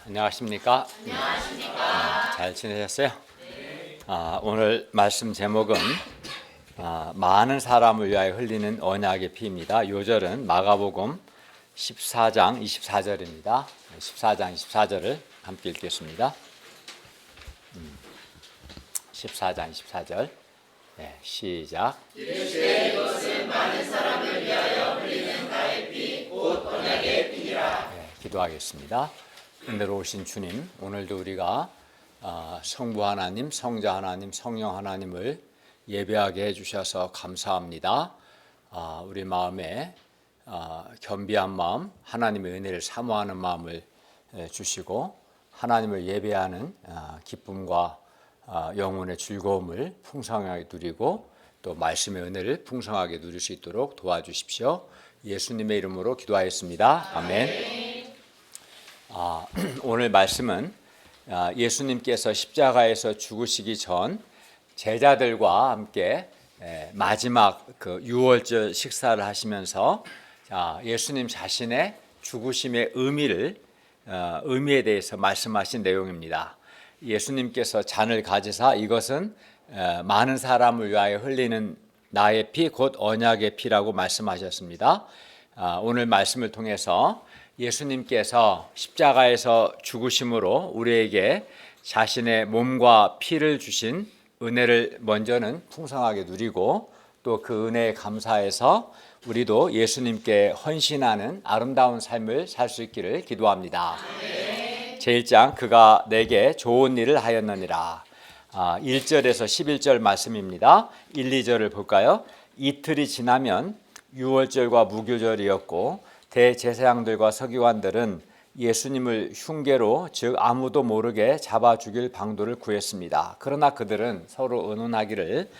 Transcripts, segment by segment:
안녕하십니까? 잘 지내셨어요? 오늘 말씀 제목은 많은 사람을 위하여 흘리는 언약의 피입니다. 요절은 마가복음 14장 24절입니다. 14장 24절을 함께 읽겠습니다. 14장 24절 시작. 이것은 많은 사람을 위하여 흘리는 나의 피, 곧 언약의 피니라. 기도하겠습니다. 은혜로우신 주님, 오늘도 우리가 성부 하나님, 성자 하나님, 성령 하나님을 예배하게 해주셔서 감사합니다. 우리 마음에 겸비한 마음, 하나님의 은혜를 사모하는 마음을 주시고 하나님을 예배하는 기쁨과 영혼의 즐거움을 풍성하게 누리고 또 말씀의 은혜를 풍성하게 누릴 수 있도록 도와주십시오. 예수님의 이름으로 기도하였습니다. 아멘. 오늘 말씀은 예수님께서 십자가에서 죽으시기 전 제자들과 함께 마지막 그 유월절 식사를 하시면서 예수님 자신의 죽으심의 의미에 대해서 말씀하신 내용입니다. 예수님께서 잔을 가지사 이것은 많은 사람을 위하여 흘리는 나의 피 곧 언약의 피라고 말씀하셨습니다. 오늘 말씀을 통해서 예수님께서 십자가에서 죽으심으로 우리에게 자신의 몸과 피를 주신 은혜를 먼저는 풍성하게 누리고 또 그 은혜에 감사해서 우리도 예수님께 헌신하는 아름다운 삶을 살 수 있기를 기도합니다. 제1장 그가 내게 좋은 일을 하였느니라. 1절에서 11절 말씀입니다. 1, 2절을 볼까요? 이틀이 지나면 유월절과 무교절이었고 대제사장들과 서기관들은 예수님을 흉계로 즉 아무도 모르게 잡아 죽일 방도를 구했습니다. 그러나 그들은 서로 의논하기를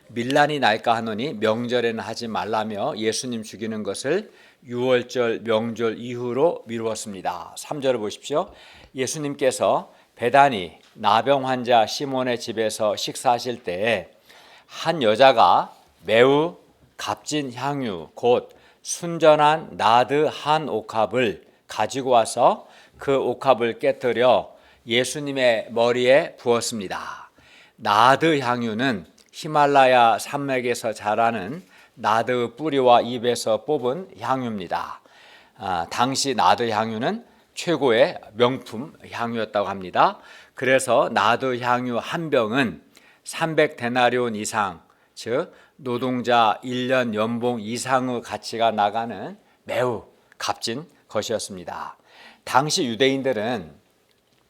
밀란이 날까 하노니 명절에는 하지 말라며 예수님 죽이는 것을 유월절 명절 이후로 미루었습니다. 3절을 보십시오. 예수님께서 베다니 나병 환자 시몬의 집에서 식사하실 때에 한 여자가 매우 값진 향유 곧 순전한 나드 한 옥합을 가지고 와서 그 옥합을 깨뜨려 예수님의 머리에 부었습니다. 나드 향유는 히말라야 산맥에서 자라는 나드 뿌리와 잎에서 뽑은 향유입니다. 당시 나드 향유는 최고의 명품 향유였다고 합니다. 그래서 나드 향유 한 병은 300데나리온 이상, 즉 노동자 1년 연봉 이상의 가치가 나가는 매우 값진 것이었습니다. 당시 유대인들은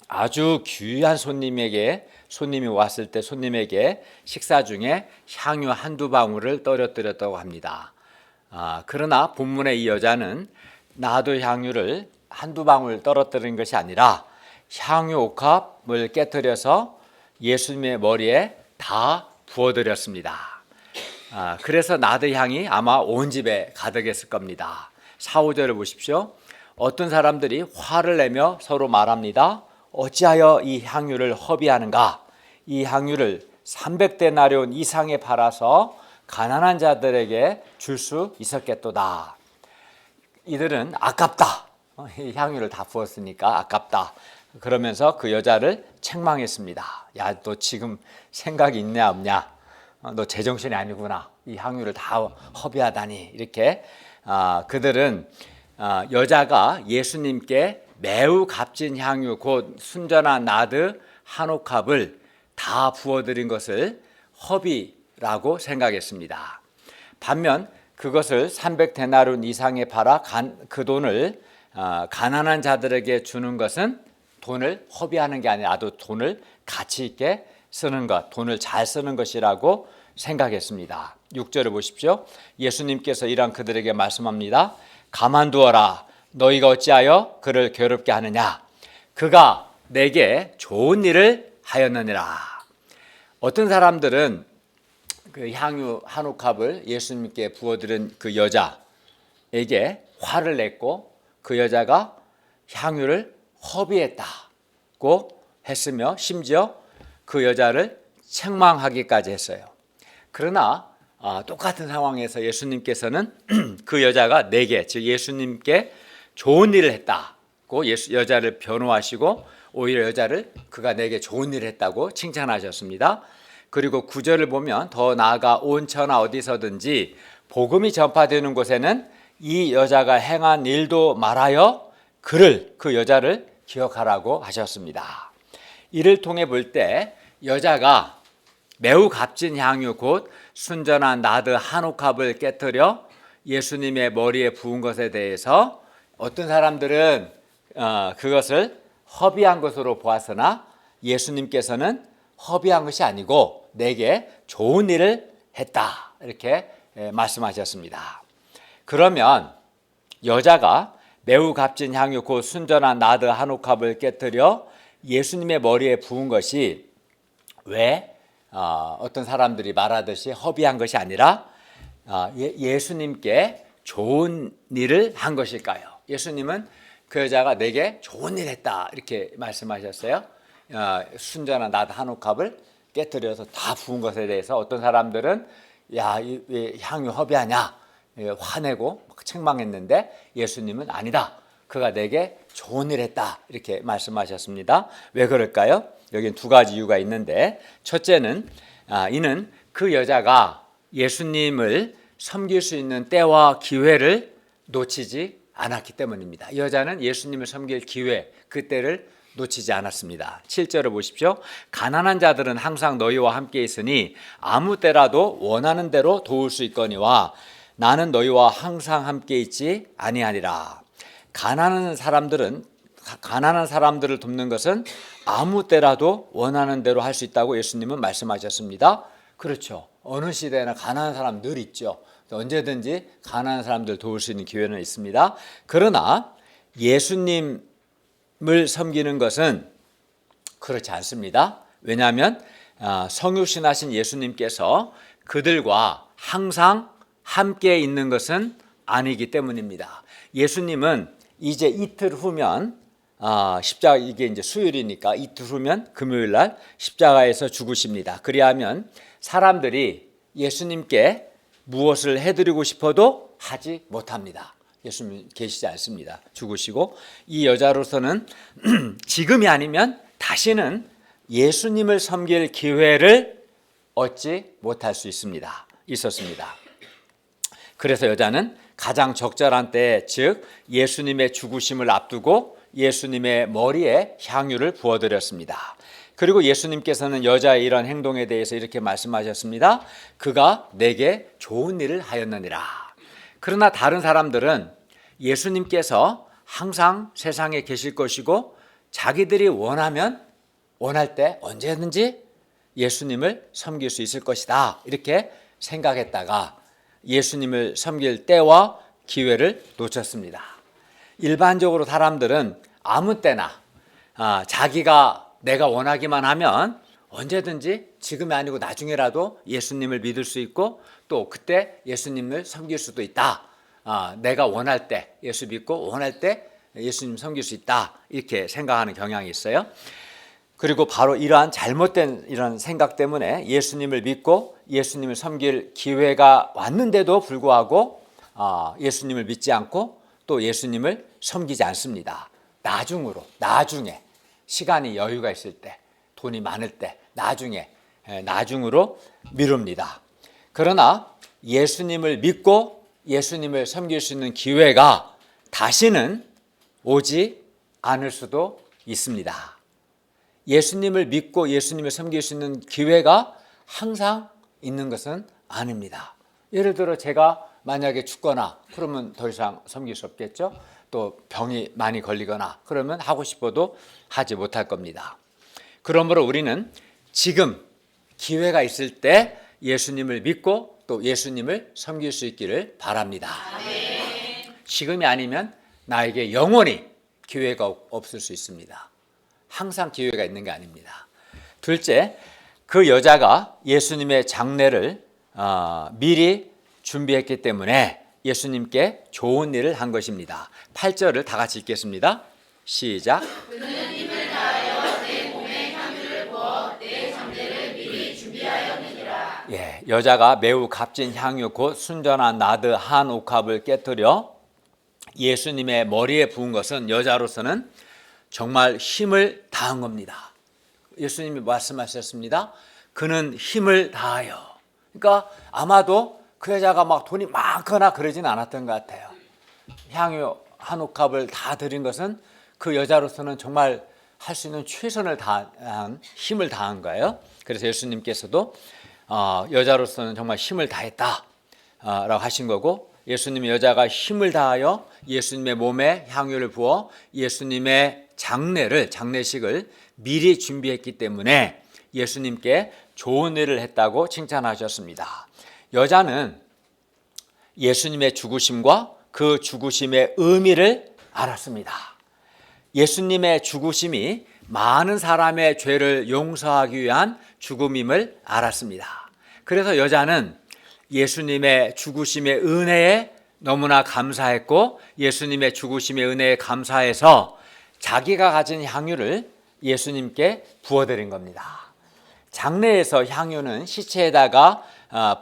아주 귀한 손님이 왔을 때 손님에게 식사 중에 향유 한두 방울을 떨어뜨렸다고 합니다. 그러나 본문의 이 여자는 나도 향유를 한두 방울 떨어뜨린 것이 아니라 향유 옥합을 깨뜨려서 예수님의 머리에 다 부어드렸습니다. 그래서 나드 향이 아마 온 집에 가득했을 겁니다. 4, 5절을 보십시오. 어떤 사람들이 화를 내며 서로 말합니다. 어찌하여 이 향유를 허비하는가? 이 향유를 300데나리온 이상에 팔아서 가난한 자들에게 줄 수 있었겠도다. 이들은 아깝다. 이 향유를 다 부었으니까 아깝다. 그러면서 그 여자를 책망했습니다. 야, 너 지금 생각이 있냐 없냐? 너 제정신이 아니구나. 이 향유를 다 허비하다니. 이렇게 그들은 여자가 예수님께 매우 값진 향유 곧 순전한 나드 한 옥합을 다 부어드린 것을 허비라고 생각했습니다. 반면 그것을 300데나리온 이상에 팔아 그 돈을 가난한 자들에게 주는 것은 돈을 허비하는 게 아니라 아주 돈을 가치 있게 쓰는 것, 돈을 잘 쓰는 것이라고 생각했습니다. 6절을 보십시오. 예수님께서 이랑 그들에게 말씀합니다. 가만두어라. 너희가 어찌하여 그를 괴롭게 하느냐? 그가 내게 좋은 일을 하였느니라. 어떤 사람들은 그 향유 한 옥합을 예수님께 부어드린 그 여자에게 화를 냈고 그 여자가 향유를 허비했다고 했으며 심지어 그 여자를 책망하기까지 했어요. 그러나 똑같은 상황에서 예수님께서는 그 여자가 내게 즉 예수님께 좋은 일을 했다고 하셨고 여자를 변호하시고 오히려 여자를 그가 내게 좋은 일을 했다고 칭찬하셨습니다. 그리고 9절을 보면 더 나아가 온 천하 어디서든지 복음이 전파되는 곳에는 이 여자가 행한 일도 말하여 그 여자를 기억하라고 하셨습니다. 이를 통해 볼 때 여자가 매우 값진 향유 곧 순전한 나드 한 옥합을 깨뜨려 예수님의 머리에 부은 것에 대해서 어떤 사람들은 그것을 허비한 것으로 보았으나 예수님께서는 허비한 것이 아니고 내게 좋은 일을 했다 이렇게 말씀하셨습니다. 그러면 여자가 매우 값진 향유 곧 순전한 나드 한 옥합을 깨뜨려 예수님의 머리에 부은 것이 왜 어떤 사람들이 말하듯이 허비한 것이 아니라 예수님께 좋은 일을 한 것일까요? 예수님은 그 여자가 내게 좋은 일을 했다 이렇게 말씀하셨어요. 순전한 나드 한 옥합을 깨뜨려서 다 부은 것에 대해서 어떤 사람들은 왜 향유 허비하냐 화내고 책망했는데 예수님은 아니다. 그가 내게 좋은 일을 했다 이렇게 말씀하셨습니다. 왜 그럴까요? 여기는 두 가지 이유가 있는데 첫째는 이는 그 여자가 예수님을 섬길 수 있는 때와 기회를 놓치지 않았기 때문입니다. 이 여자는 예수님을 섬길 기회, 그 때를 놓치지 않았습니다. 7절을 보십시오. 가난한 자들은 항상 너희와 함께 있으니 아무 때라도 원하는 대로 도울 수 있거니와 나는 너희와 항상 함께 있지 아니하니라. 가난한 사람들을 돕는 것은 아무 때라도 원하는 대로 할 수 있다고 예수님은 말씀하셨습니다. 그렇죠. 어느 시대나 가난한 사람 늘 있죠. 언제든지 가난한 사람들 도울 수 있는 기회는 있습니다. 그러나 예수님을 섬기는 것은 그렇지 않습니다. 왜냐하면 성육신하신 예수님께서 그들과 항상 함께 있는 것은 아니기 때문입니다. 예수님은 이제 이틀 후면 십자가 이게 이제 수요일이니까 이틀 후면 금요일 날 십자가에서 죽으십니다. 그리하면 사람들이 예수님께 무엇을 해드리고 싶어도 하지 못합니다. 예수님 계시지 않습니다. 죽으시고 이 여자로서는 지금이 아니면 다시는 예수님을 섬길 기회를 얻지 못할 수 있었습니다. 그래서 여자는 가장 적절한 때, 즉 예수님의 죽으심을 앞두고 예수님의 머리에 향유를 부어드렸습니다. 그리고 예수님께서는 여자의 이런 행동에 대해서 이렇게 말씀하셨습니다. 그가 내게 좋은 일을 하였느니라. 그러나 다른 사람들은 예수님께서 항상 세상에 계실 것이고 자기들이 원할 때 언제든지 예수님을 섬길 수 있을 것이다 이렇게 생각했다가 예수님을 섬길 때와 기회를 놓쳤습니다. 일반적으로 사람들은 아무 때나 내가 원하기만 하면 언제든지 지금이 아니고 나중에라도 예수님을 믿을 수 있고 또 그때 예수님을 섬길 수도 있다. 내가 원할 때 예수 믿고 원할 때 예수님 섬길 수 있다. 이렇게 생각하는 경향이 있어요. 그리고 바로 이러한 잘못된 이런 생각 때문에 예수님을 믿고 예수님을 섬길 기회가 왔는데도 불구하고 예수님을 믿지 않고 또 예수님을 섬기지 않습니다. 나중에 시간이 여유가 있을 때, 돈이 많을 때, 나중으로 미룹니다. 그러나 예수님을 믿고 예수님을 섬길 수 있는 기회가 다시는 오지 않을 수도 있습니다. 예수님을 믿고 예수님을 섬길 수 있는 기회가 항상 있는 것은 아닙니다. 예를 들어 제가 만약에 죽거나 그러면 더 이상 섬길 수 없겠죠. 또 병이 많이 걸리거나 그러면 하고 싶어도 하지 못할 겁니다. 그러므로 우리는 지금 기회가 있을 때 예수님을 믿고 또 예수님을 섬길 수 있기를 바랍니다. 지금이 아니면 나에게 영원히 기회가 없을 수 있습니다. 항상 기회가 있는 게 아닙니다. 둘째, 그 여자가 예수님의 장례를 미리 준비했기 때문에 예수님께 좋은 일을 한 것입니다. 8절을 다 같이 읽겠습니다. 시작. 그는 힘을 다하여 내 몸에 향유를 부어 내 장례를 미리 준비하였느니라. 여자가 매우 값진 향유 곧 순전한 나드 한 옥합을 깨뜨려 예수님의 머리에 부은 것은 여자로서는 정말 힘을 다한 겁니다. 예수님이 말씀하셨습니다. 그는 힘을 다하여. 그러니까 아마도 그 여자가 막 돈이 많거나 그러진 않았던 것 같아요. 향유 한 옥합을 다 드린 것은 그 여자로서는 정말 할 수 있는 최선을 다한 힘을 다한 거예요. 그래서 예수님께서도 여자로서는 정말 힘을 다했다 라고 하신 거고, 예수님이 여자가 힘을 다하여 예수님의 몸에 향유를 부어 예수님의 장례식을 미리 준비했기 때문에 예수님께 좋은 일을 했다고 칭찬하셨습니다. 여자는 예수님의 죽으심과 그 죽으심의 의미를 알았습니다. 예수님의 죽으심이 많은 사람의 죄를 용서하기 위한 죽음임을 알았습니다. 그래서 여자는 예수님의 죽으심의 은혜에 너무나 감사했고, 예수님의 죽으심의 은혜에 감사해서 자기가 가진 향유를 예수님께 부어드린 겁니다. 장례에서 향유는 시체에다가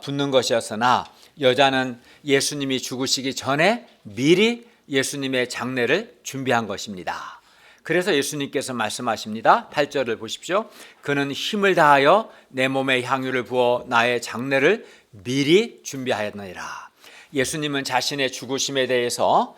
붓는 것이었으나 여자는 예수님이 죽으시기 전에 미리 예수님의 장례를 준비한 것입니다. 그래서 예수님께서 말씀하십니다. 8절을 보십시오. 그는 힘을 다하여 내 몸에 향유를 부어 나의 장례를 미리 준비하였느니라. 예수님은 자신의 죽으심에 대해서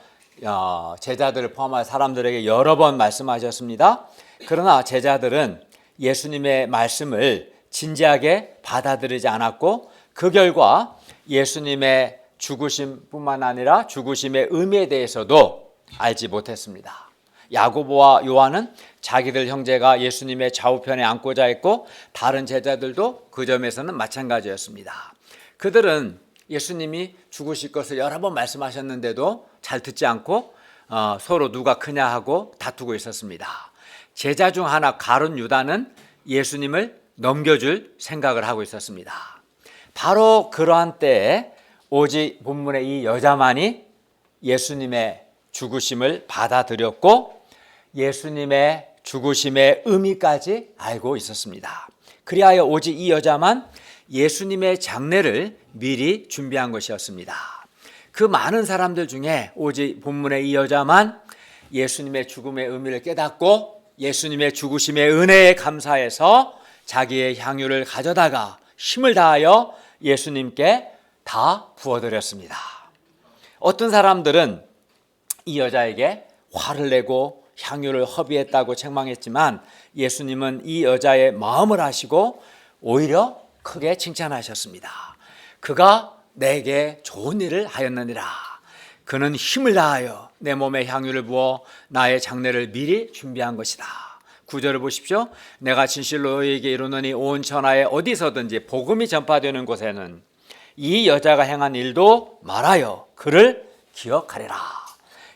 제자들을 포함한 사람들에게 여러 번 말씀하셨습니다. 그러나 제자들은 예수님의 말씀을 진지하게 받아들이지 않았고, 그 결과 예수님의 죽으심뿐만 아니라 죽으심의 의미에 대해서도 알지 못했습니다. 야고보와 요한은 자기들 형제가 예수님의 좌우편에 앉고자 했고, 다른 제자들도 그 점에서는 마찬가지였습니다. 그들은 예수님이 죽으실 것을 여러 번 말씀하셨는데도 잘 듣지 않고 서로 누가 크냐 하고 다투고 있었습니다. 제자 중 하나 가룟 유다는 예수님을 넘겨줄 생각을 하고 있었습니다. 바로 그러한 때에 오직 본문의 이 여자만이 예수님의 죽으심을 받아들였고 예수님의 죽으심의 의미까지 알고 있었습니다. 그리하여 오직 이 여자만 예수님의 장례를 미리 준비한 것이었습니다. 그 많은 사람들 중에 오직 본문의 이 여자만 예수님의 죽음의 의미를 깨닫고 예수님의 죽으심의 은혜에 감사해서 자기의 향유를 가져다가 힘을 다하여 예수님께 다 부어드렸습니다. 어떤 사람들은 이 여자에게 화를 내고 향유를 허비했다고 책망했지만 예수님은 이 여자의 마음을 아시고 오히려 크게 칭찬하셨습니다. 그가 내게 좋은 일을 하였느니라. 그는 힘을 다하여 내 몸에 향유를 부어 나의 장례를 미리 준비한 것이다. 9절을 보십시오. 내가 진실로 너희에게 이르노니 온 천하에 어디서든지 복음이 전파되는 곳에는 이 여자가 행한 일도 말하여 그를 기억하리라.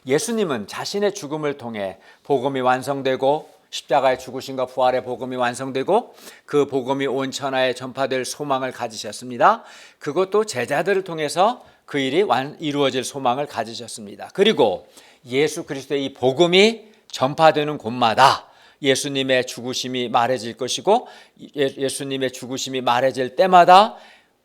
예수님은 자신의 죽음을 통해 복음이 완성되고 십자가의 죽으심과 부활의 복음이 완성되고 그 복음이 온 천하에 전파될 소망을 가지셨습니다. 그것도 제자들을 통해서 그 일이 이루어질 소망을 가지셨습니다. 그리고 예수 그리스도의 이 복음이 전파되는 곳마다 예수님의 죽으심이 말해질 것이고 예수님의 죽으심이 말해질 때마다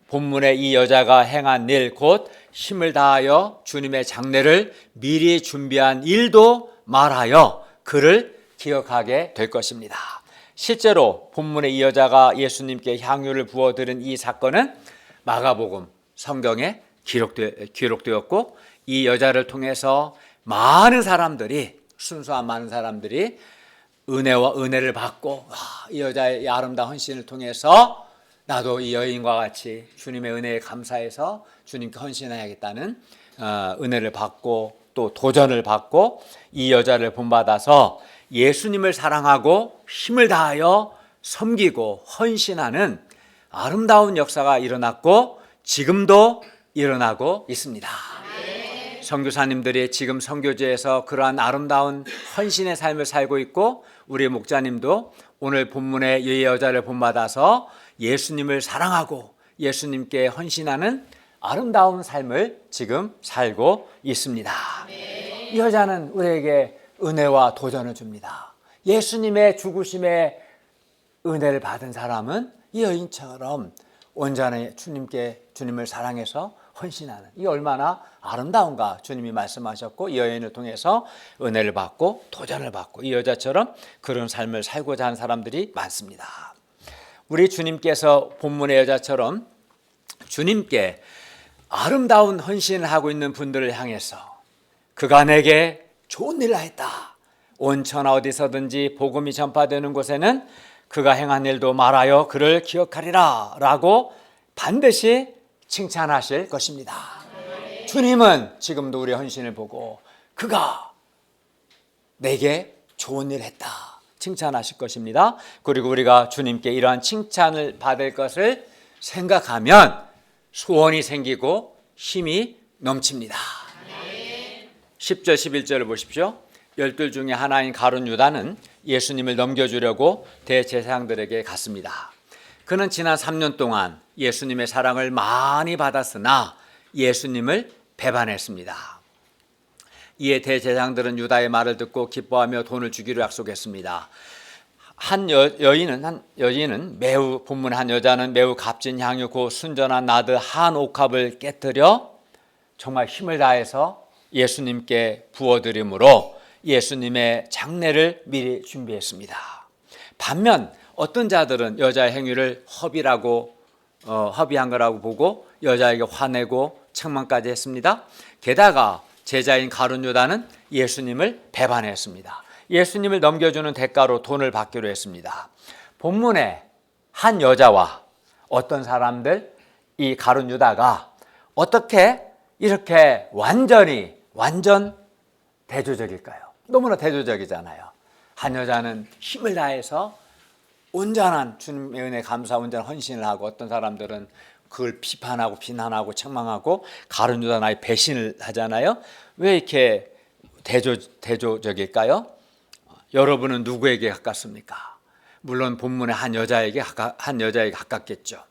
본문의 이 여자가 행한 일, 곧 힘을 다하여 주님의 장례를 미리 준비한 일도 말하여 그를 기억하게 될 것입니다. 실제로 본문의 이 여자가 예수님께 향유를 부어드린 이 사건은 마가복음 성경에 기록되었고 이 여자를 통해서 많은 사람들이, 순수한 많은 사람들이 은혜와 은혜를 받고 이 여자의 아름다운 헌신을 통해서 나도 이 여인과 같이 주님의 은혜에 감사해서 주님께 헌신해야겠다는 은혜를 받고 또 도전을 받고 이 여자를 본받아서 예수님을 사랑하고 힘을 다하여 섬기고 헌신하는 아름다운 역사가 일어났고 지금도 일어나고 있습니다. 선교사님들이 지금 선교지에서 그러한 아름다운 헌신의 삶을 살고 있고 우리 목자님도 오늘 본문의 이 여자를 본받아서 예수님을 사랑하고 예수님께 헌신하는 아름다운 삶을 지금 살고 있습니다. 이 여자는 우리에게 은혜와 도전을 줍니다. 예수님의 죽으심의 은혜를 받은 사람은 이 여인처럼 온전히 주님을 사랑해서 헌신하는, 이 얼마나 아름다운가 주님이 말씀하셨고, 이 여인을 통해서 은혜를 받고 도전을 받고 이 여자처럼 그런 삶을 살고자 하는 사람들이 많습니다. 우리 주님께서 본문의 여자처럼 주님께 아름다운 헌신을 하고 있는 분들을 향해서 그가 내게 좋은 일을 했다, 온 천하 어디서든지 복음이 전파되는 곳에는 그가 행한 일도 말하여 그를 기억하리라 라고 반드시 칭찬하실 것입니다. 주님은 지금도 우리의 헌신을 보고 그가 내게 좋은 일을 했다 칭찬하실 것입니다. 그리고 우리가 주님께 이러한 칭찬을 받을 것을 생각하면 소원이 생기고 힘이 넘칩니다. 10절 11절을 보십시오. 12 중에 하나인 가룟 유다는 예수님을 넘겨주려고 대제사장들에게 갔습니다. 그는 지난 3년 동안 예수님의 사랑을 많이 받았으나 예수님을 배반했습니다. 이에 대제사장들은 유다의 말을 듣고 기뻐하며 돈을 주기로 약속했습니다. 여인은 매우, 본문 한 여자는 매우 값진 향유 곧 순전한 나드 한 옥합을 깨뜨려 정말 힘을 다해서 예수님께 부어드림으로 예수님의 장례를 미리 준비했습니다. 반면 어떤 자들은 여자의 행위를 허비한 거라고 보고 여자에게 화내고 책망까지 했습니다. 게다가 제자인 가룟 유다는 예수님을 배반했습니다. 예수님을 넘겨주는 대가로 돈을 받기로 했습니다. 본문에 한 여자와 어떤 사람들, 이 가룟 유다가 어떻게 이렇게 완전 대조적일까요? 너무나 대조적이잖아요. 한 여자는 힘을 다해서 온전한 주님의 은혜 감사 온전한 헌신을 하고, 어떤 사람들은 그걸 비판하고 비난하고 책망하고 가룟 유다 나의 배신을 하잖아요. 왜 이렇게 대조적일까요? 여러분은 누구에게 가깝습니까? 물론 본문의 한 여자에게 가깝겠죠.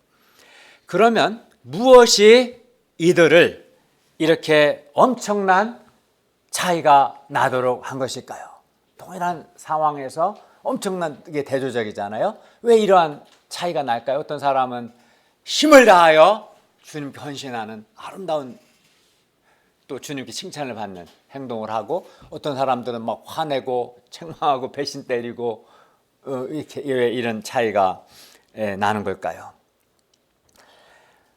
그러면 무엇이 이들을 이렇게 엄청난 차이가 나도록 한 것일까요? 동일한 상황에서 엄청나게 대조적이잖아요. 왜 이러한 차이가 날까요? 어떤 사람은 힘을 다하여 주님께 헌신하는 아름다운, 또 주님께 칭찬을 받는 행동을 하고, 어떤 사람들은 막 화내고 책망하고 배신 때리고, 이렇게 왜 이런 차이가 나는 걸까요?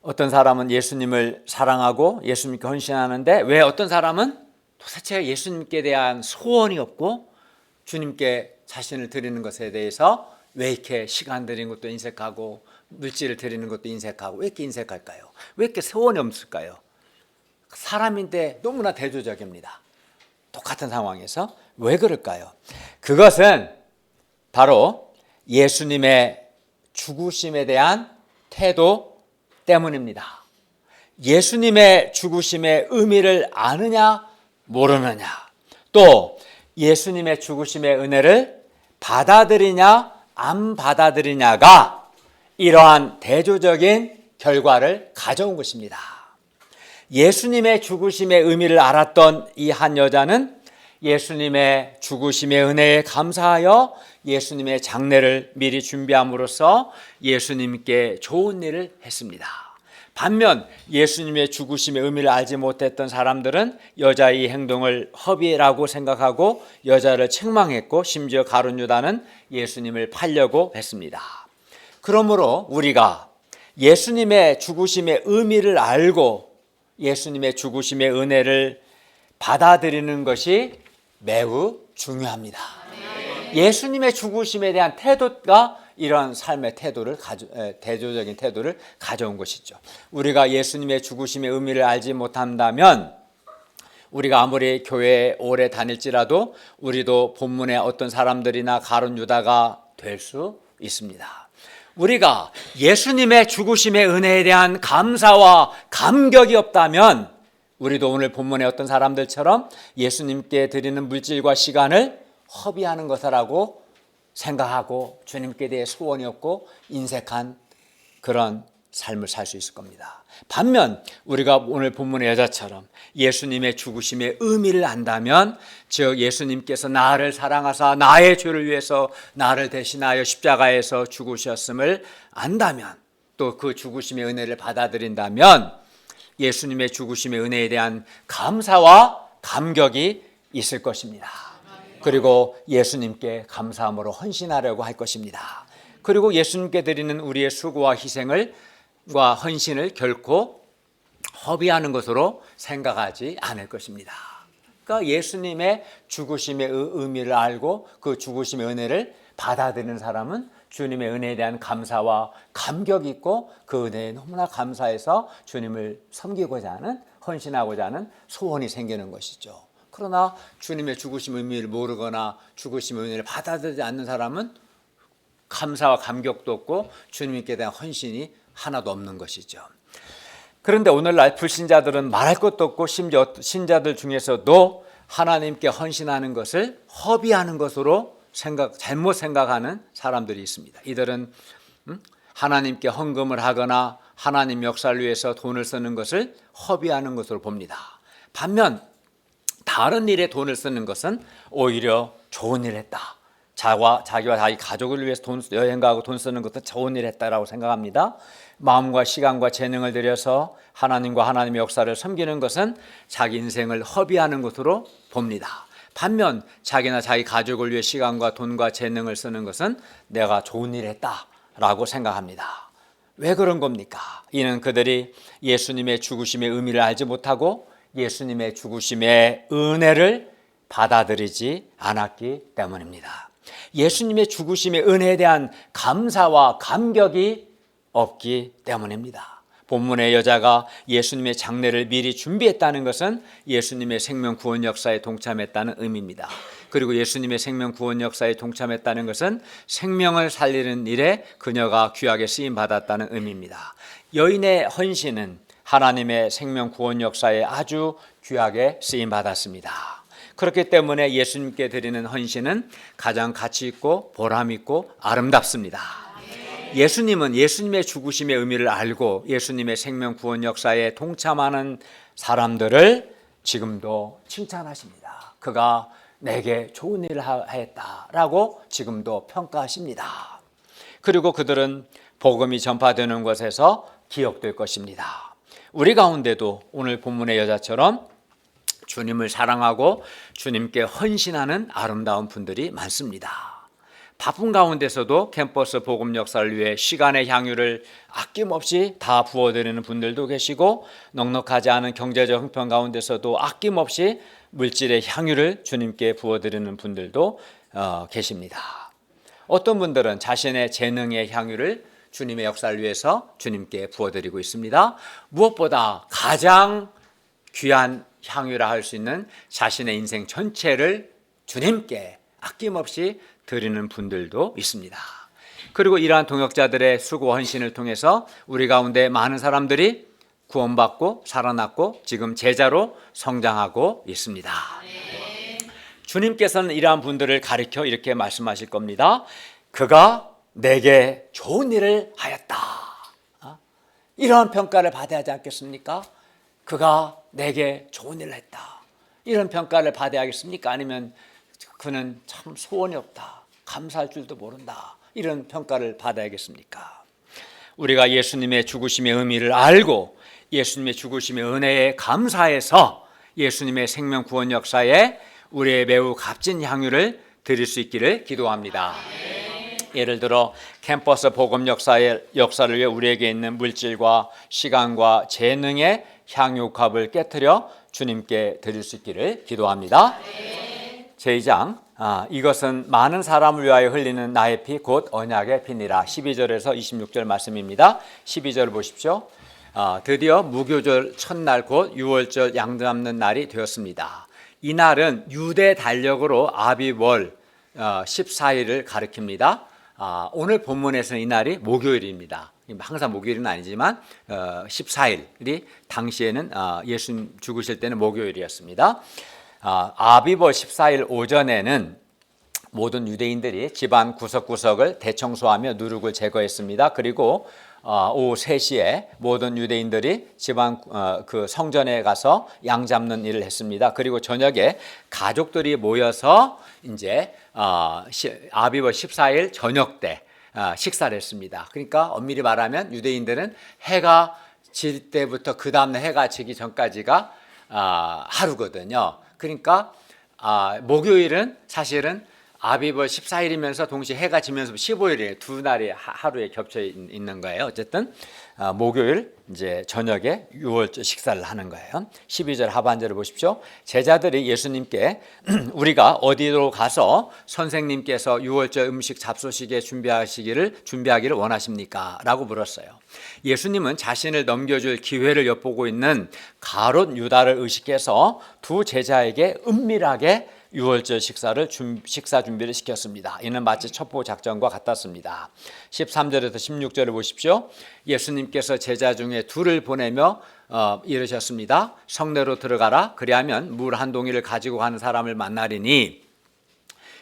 어떤 사람은 예수님을 사랑하고 예수님께 헌신하는데 왜 어떤 사람은 도대체 예수님께 대한 소원이 없고 주님께 자신을 드리는 것에 대해서 왜 이렇게 시간 드리는 것도 인색하고 물질을 드리는 것도 인색하고, 왜 이렇게 인색할까요? 왜 이렇게 소원이 없을까요? 사람인데 너무나 대조적입니다. 똑같은 상황에서 왜 그럴까요? 그것은 바로 예수님의 죽으심에 대한 태도 때문입니다. 예수님의 죽으심의 의미를 아느냐 모르느냐, 또 예수님의 죽으심의 은혜를 받아들이냐 안 받아들이냐가 이러한 대조적인 결과를 가져온 것입니다. 예수님의 죽으심의 의미를 알았던 이 한 여자는 예수님의 죽으심의 은혜에 감사하여 예수님의 장례를 미리 준비함으로써 예수님께 좋은 일을 했습니다. 반면 예수님의 죽으심의 의미를 알지 못했던 사람들은 여자의 행동을 허비라고 생각하고 여자를 책망했고, 심지어 가룟 유다는 예수님을 팔려고 했습니다. 그러므로 우리가 예수님의 죽으심의 의미를 알고 예수님의 죽으심의 은혜를 받아들이는 것이 매우 중요합니다. 예수님의 죽으심에 대한 태도가 이런 삶의 태도를 대조적인 태도를 가져온 것이죠. 우리가 예수님의 죽으심의 의미를 알지 못한다면 우리가 아무리 교회에 오래 다닐지라도 우리도 본문의 어떤 사람들이나 가룟 유다가 될 수 있습니다. 우리가 예수님의 죽으심의 은혜에 대한 감사와 감격이 없다면 우리도 오늘 본문의 어떤 사람들처럼 예수님께 드리는 물질과 시간을 허비하는 것이라고 생각하고 주님께 대해 소원이 없고 인색한 그런 삶을 살 수 있을 겁니다. 반면 우리가 오늘 본문의 여자처럼 예수님의 죽으심의 의미를 안다면, 즉 예수님께서 나를 사랑하사 나의 죄를 위해서 나를 대신하여 십자가에서 죽으셨음을 안다면, 또 그 죽으심의 은혜를 받아들인다면 예수님의 죽으심의 은혜에 대한 감사와 감격이 있을 것입니다. 그리고 예수님께 감사함으로 헌신하려고 할 것입니다. 그리고 예수님께 드리는 우리의 수고와 희생과 헌신을 결코 허비하는 것으로 생각하지 않을 것입니다. 그러니까 예수님의 죽으심의 의미를 알고 그 죽으심의 은혜를 받아들이는 사람은 주님의 은혜에 대한 감사와 감격이 있고 그 은혜에 너무나 감사해서 주님을 섬기고자 하는, 헌신하고자 하는 소원이 생기는 것이죠. 그러나 주님의 죽으심의 의미를 모르거나 죽으심의 은혜를 받아들이지 않는 사람은 감사와 감격도 없고 주님께 대한 헌신이 하나도 없는 것이죠. 그런데 오늘날 불신자들은 말할 것도 없고 심지어 신자들 중에서도 하나님께 헌신하는 것을 허비하는 것으로 잘못 생각하는 사람들이 있습니다. 이들은 하나님께 헌금을 하거나 하나님 역사를 위해서 돈을 쓰는 것을 허비하는 것으로 봅니다. 반면 다른 일에 돈을 쓰는 것은 오히려 좋은 일을 했다. 자기와 자기 가족을 위해서 여행 가고 돈 쓰는 것도 좋은 일을 했다라고 생각합니다. 마음과 시간과 재능을 들여서 하나님과 하나님의 역사를 섬기는 것은 자기 인생을 허비하는 것으로 봅니다. 반면 자기나 자기 가족을 위해 시간과 돈과 재능을 쓰는 것은 내가 좋은 일을 했다라고 생각합니다. 왜 그런 겁니까? 이는 그들이 예수님의 죽으심의 의미를 알지 못하고 예수님의 죽으심의 은혜를 받아들이지 않았기 때문입니다. 예수님의 죽으심의 은혜에 대한 감사와 감격이 없기 때문입니다. 본문의 여자가 예수님의 장례를 미리 준비했다는 것은 예수님의 생명 구원 역사에 동참했다는 의미입니다. 그리고 예수님의 생명 구원 역사에 동참했다는 것은 생명을 살리는 일에 그녀가 귀하게 쓰임 받았다는 의미입니다. 여인의 헌신은 하나님의 생명 구원 역사에 아주 귀하게 쓰임 받았습니다. 그렇기 때문에 예수님께 드리는 헌신은 가장 가치 있고 보람 있고 아름답습니다. 예수님은 예수님의 죽으심의 의미를 알고 예수님의 생명 구원 역사에 동참하는 사람들을 지금도 칭찬하십니다. 그가 내게 좋은 일을 하였다라고 지금도 평가하십니다. 그리고 그들은 복음이 전파되는 곳에서 기억될 것입니다. 우리 가운데도 오늘 본문의 여자처럼 주님을 사랑하고 주님께 헌신하는 아름다운 분들이 많습니다. 바쁜 가운데서도 캠퍼스 복음 역사를 위해 시간의 향유를 아낌없이 다 부어드리는 분들도 계시고 넉넉하지 않은 경제적 형편 가운데서도 아낌없이 물질의 향유를 주님께 부어드리는 분들도 계십니다. 어떤 분들은 자신의 재능의 향유를 주님의 역사를 위해서 주님께 부어드리고 있습니다. 무엇보다 가장 귀한 향유라 할 수 있는 자신의 인생 전체를 주님께 아낌없이 드리는 분들도 있습니다. 그리고 이러한 동역자들의 수고 헌신을 통해서 우리 가운데 많은 사람들이 구원받고 살아났고 지금 제자로 성장하고 있습니다. 주님께서는 이러한 분들을 가리켜 이렇게 말씀하실 겁니다. 그가 내게 좋은 일을 하였다. 이러한 평가를 받아야 하지 않겠습니까? 그가 내게 좋은 일을 했다. 이런 평가를 받아야 하겠습니까? 아니면 그는 참 소원이 없다. 감사할 줄도 모른다. 이런 평가를 받아야겠습니까? 우리가 예수님의 죽으심의 의미를 알고 예수님의 죽으심의 은혜에 감사해서 예수님의 생명 구원 역사에 우리의 매우 값진 향유를 드릴 수 있기를 기도합니다. 예를 들어 캠퍼스 복음 역사를 위해 우리에게 있는 물질과 시간과 재능의 향유값을 깨트려 주님께 드릴 수 있기를 기도합니다. 제2장 이것은 많은 사람을 위하여 흘리는 나의 피 곧 언약의 피니라. 12절에서 26절 말씀입니다. 12절 보십시오. 드디어 무교절 첫날 곧 유월절 양 잡는 날이 되었습니다. 이 날은 유대 달력으로 아비월 14일을 가리킵니다. 오늘 본문에서는 이 날이 목요일입니다. 항상 목요일은 아니지만 14일이 당시에는 예수님 죽으실 때는 목요일이었습니다. 아비월 14일 오전에는 모든 유대인들이 집안 구석구석을 대청소하며 누룩을 제거했습니다. 그리고 오후 3시에 모든 유대인들이 집안 그 성전에 가서 양 잡는 일을 했습니다. 그리고 저녁에 가족들이 모여서 이제 아비월 14일 저녁 때 식사를 했습니다. 그러니까 엄밀히 말하면 유대인들은 해가 질 때부터 그 다음날 해가 지기 전까지가 하루거든요. 그러니까 목요일은 사실은 아비벌 14일이면서 동시에 해가 지면서 15일이에요. 두 날이 하루에 겹쳐 있는 거예요. 어쨌든 목요일 이제 저녁에 유월절 식사를 하는 거예요. 12절 하반절을 보십시오. 제자들이 예수님께 우리가 어디로 가서 선생님께서 유월절 음식 잡수시게 준비하기를 원하십니까? 라고 물었어요. 예수님은 자신을 넘겨줄 기회를 엿보고 있는 가롯 유다를 의식해서 두 제자에게 은밀하게 유월절 식사 준비를 시켰습니다. 이는 마치 첩보 작전과 같았습니다. 13절에서 16절을 보십시오. 예수님께서 제자 중에 둘을 보내며 이르셨습니다. 성내로 들어가라. 그리하면 물 한 동이를 가지고 가는 사람을 만나리니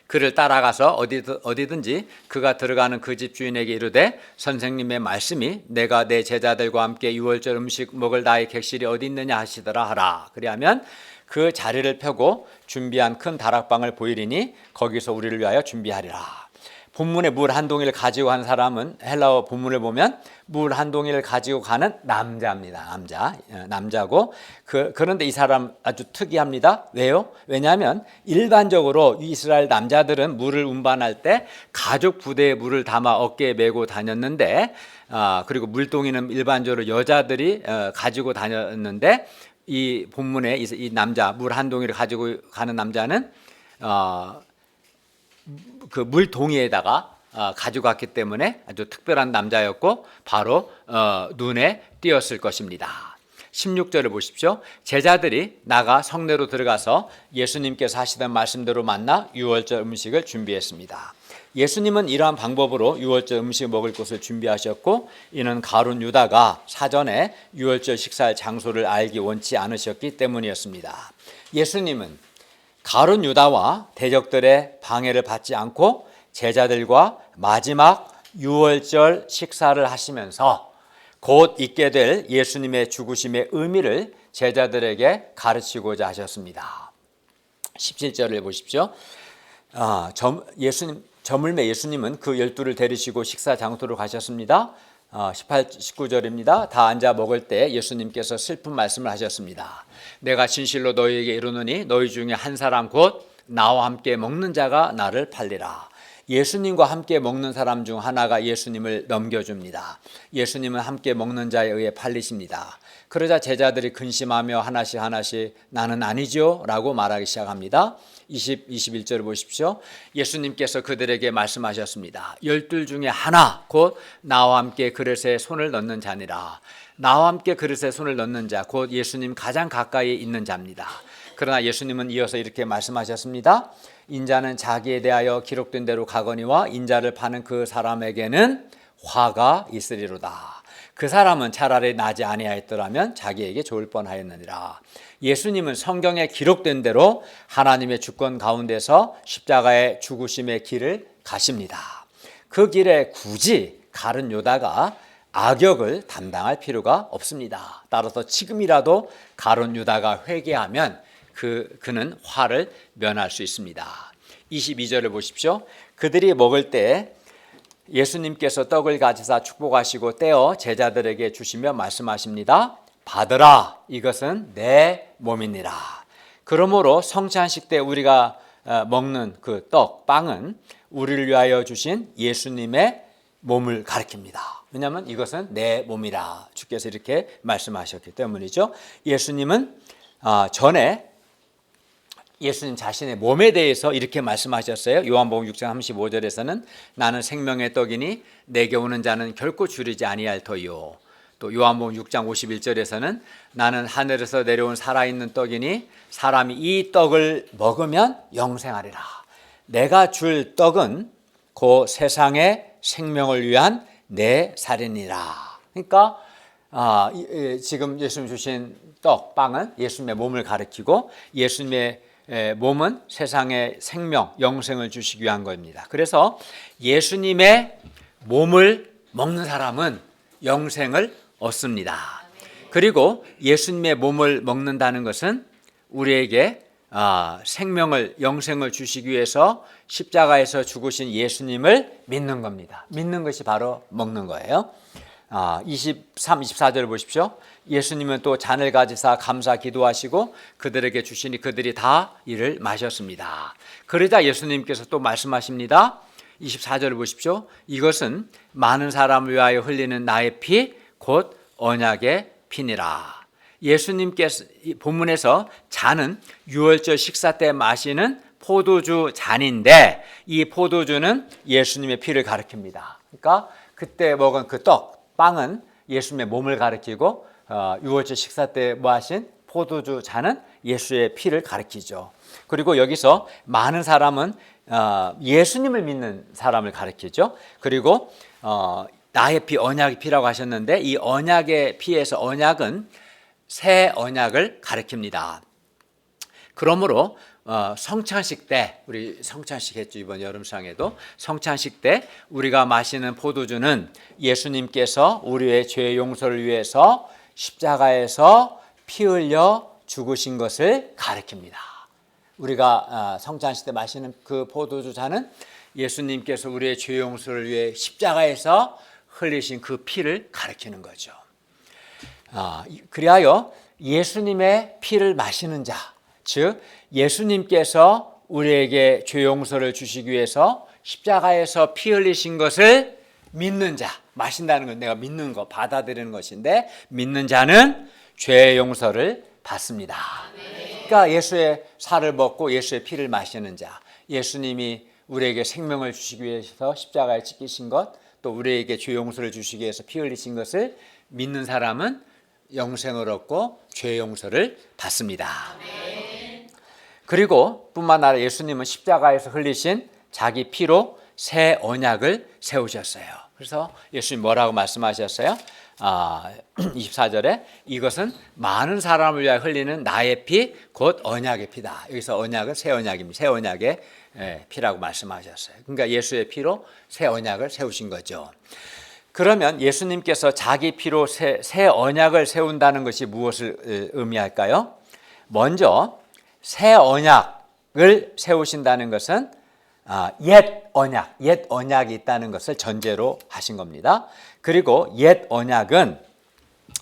그를 따라가서 어디든지 그가 들어가는 그 집 주인에게 이르되 선생님의 말씀이 내가 내 제자들과 함께 유월절 음식 먹을 나의 객실이 어디 있느냐 하시더라 하라. 그리하면 그 자리를 펴고 준비한 큰 다락방을 보이리니 거기서 우리를 위하여 준비하리라. 본문에 물 한 동이를 가지고 가는 사람은 헬라어 본문을 보면 물 한 동이를 가지고 가는 남자입니다. 남자고 그런데 이 사람 아주 특이합니다. 왜요? 왜냐하면 일반적으로 이스라엘 남자들은 물을 운반할 때 가죽 부대에 물을 담아 어깨에 메고 다녔는데 그리고 물동이는 일반적으로 여자들이 가지고 다녔는데 이 본문에 이 남자 물 한 동이를 가지고 가는 남자는 그 물동이에다가 가져갔기 때문에 아주 특별한 남자였고 바로 눈에 띄었을 것입니다. 16절을 보십시오. 제자들이 나가 성내로 들어가서 예수님께서 하시던 말씀대로 만나 유월절 음식을 준비했습니다. 예수님은 이러한 방법으로 유월절 음식 먹을 곳을 준비하셨고 이는 가룟 유다가 사전에 유월절 식사할 장소를 알기 원치 않으셨기 때문이었습니다. 예수님은 가룟 유다와 대적들의 방해를 받지 않고 제자들과 마지막 유월절 식사를 하시면서 곧 있게 될 예수님의 죽으심의 의미를 제자들에게 가르치고자 하셨습니다. 17절을 보십시오. 저물매 예수님은 그 12를 데리시고 식사 장소로 가셨습니다. 19절입니다. 다 앉아 먹을 때 예수님께서 슬픈 말씀을 하셨습니다. 내가 진실로 너희에게 이르노니 너희 중에 한 사람 곧 나와 함께 먹는 자가 나를 팔리라. 예수님과 함께 먹는 사람 중 하나가 예수님을 넘겨줍니다. 예수님은 함께 먹는 자에 의해 팔리십니다. 그러자 제자들이 근심하며 하나씩 나는 아니죠 라고 말하기 시작합니다. 21절을 보십시오. 예수님께서 그들에게 말씀하셨습니다. 12 중에 하나 곧 나와 함께 그릇에 손을 넣는 자니라. 나와 함께 그릇에 손을 넣는 자 곧 예수님 가장 가까이 있는 자입니다. 그러나 예수님은 이어서 이렇게 말씀하셨습니다. 인자는 자기에 대하여 기록된 대로 가거니와 인자를 파는 그 사람에게는 화가 있으리로다. 그 사람은 차라리 나지 아니하였더라면 자기에게 좋을 뻔하였느니라. 예수님은 성경에 기록된 대로 하나님의 주권 가운데서 십자가의 죽으심의 길을 가십니다. 그 길에 굳이 가룟 유다가 악역을 담당할 필요가 없습니다. 따라서 지금이라도 가룟 유다가 회개하면 그는 화를 면할 수 있습니다. 22절을 보십시오. 그들이 먹을 때 예수님께서 떡을 가지사 축복하시고 떼어 제자들에게 주시며 말씀하십니다. 받으라, 이것은 내 몸이니라. 그러므로 성찬식 때 우리가 먹는 그 떡, 빵은 우리를 위하여 주신 예수님의 몸을 가리킵니다. 왜냐하면 이것은 내 몸이라 주께서 이렇게 말씀하셨기 때문이죠. 예수님은 전에 예수님 자신의 몸에 대해서 이렇게 말씀하셨어요. 요한복음 6장 35절에서는 나는 생명의 떡이니 내게 오는 자는 결코 줄이지 아니할 터이요. 또 요한복음 6장 51절에서는 나는 하늘에서 내려온 살아있는 떡이니 사람이 이 떡을 먹으면 영생하리라. 내가 줄 떡은 그 세상의 생명을 위한 내 살이니라. 그러니까 지금 예수님 주신 떡, 빵은 예수님의 몸을 가리키고 예수님의 몸은 세상의 생명, 영생을 주시기 위한 겁니다. 그래서 예수님의 몸을 먹는 사람은 영생을 얻습니다. 그리고 예수님의 몸을 먹는다는 것은 우리에게 생명을, 영생을 주시기 위해서 십자가에서 죽으신 예수님을 믿는 겁니다. 믿는 것이 바로 먹는 거예요. 23, 24절 보십시오. 예수님은 또 잔을 가지사 감사 기도하시고 그들에게 주시니 그들이 다 이를 마셨습니다. 그러자 예수님께서 또 말씀하십니다. 24절을 보십시오. 이것은 많은 사람을 위하여 흘리는 나의 피 곧 언약의 피니라. 예수님께서 본문에서 잔은 유월절 식사 때 마시는 포도주 잔인데 이 포도주는 예수님의 피를 가리킵니다. 그러니까 그때 먹은 그 떡, 빵은 예수님의 몸을 가리키고 유월절 식사 때 마신 포도주 잔은 예수의 피를 가리키죠. 그리고 여기서 많은 사람은 예수님을 믿는 사람을 가리키죠. 그리고 나의 피, 언약의 피라고 하셨는데 이 언약의 피에서 언약은 새 언약을 가리킵니다. 그러므로 성찬식 때 우리 성찬식 했죠. 이번 여름상에도 성찬식 때 우리가 마시는 포도주는 예수님께서 우리의 죄 용서를 위해서 십자가에서 피 흘려 죽으신 것을 가리킵니다. 우리가 성찬식 때 마시는 그 포도주 잔은 예수님께서 우리의 죄 용서를 위해 십자가에서 흘리신 그 피를 가리키는 거죠. 그리하여 예수님의 피를 마시는 자, 즉 예수님께서 우리에게 죄 용서를 주시기 위해서 십자가에서 피 흘리신 것을 믿는 자, 마신다는 건 내가 믿는 거, 받아들이는 것인데 믿는 자는 죄 용서를 받습니다. 그러니까 예수의 살을 먹고 예수의 피를 마시는 자, 예수님이 우리에게 생명을 주시기 위해서 십자가에 찍히신 것, 또 우리에게 죄 용서를 주시기 위해서 피 흘리신 것을 믿는 사람은 영생을 얻고 죄 용서를 받습니다. 그리고 뿐만 아니라 예수님은 십자가에서 흘리신 자기 피로 새 언약을 세우셨어요. 그래서 예수님 뭐라고 말씀하셨어요? 24절에 이것은 많은 사람을 위하여 흘리는 나의 피 곧 언약의 피다. 여기서 언약은 새 언약입니다. 새 언약의 피라고 말씀하셨어요. 그러니까 예수의 피로 새 언약을 세우신 거죠. 그러면 예수님께서 자기 피로 새 언약을 세운다는 것이 무엇을 의미할까요? 먼저 새 언약을 세우신다는 것은 옛 언약이 있다는 것을 전제로 하신 겁니다. 그리고 옛 언약은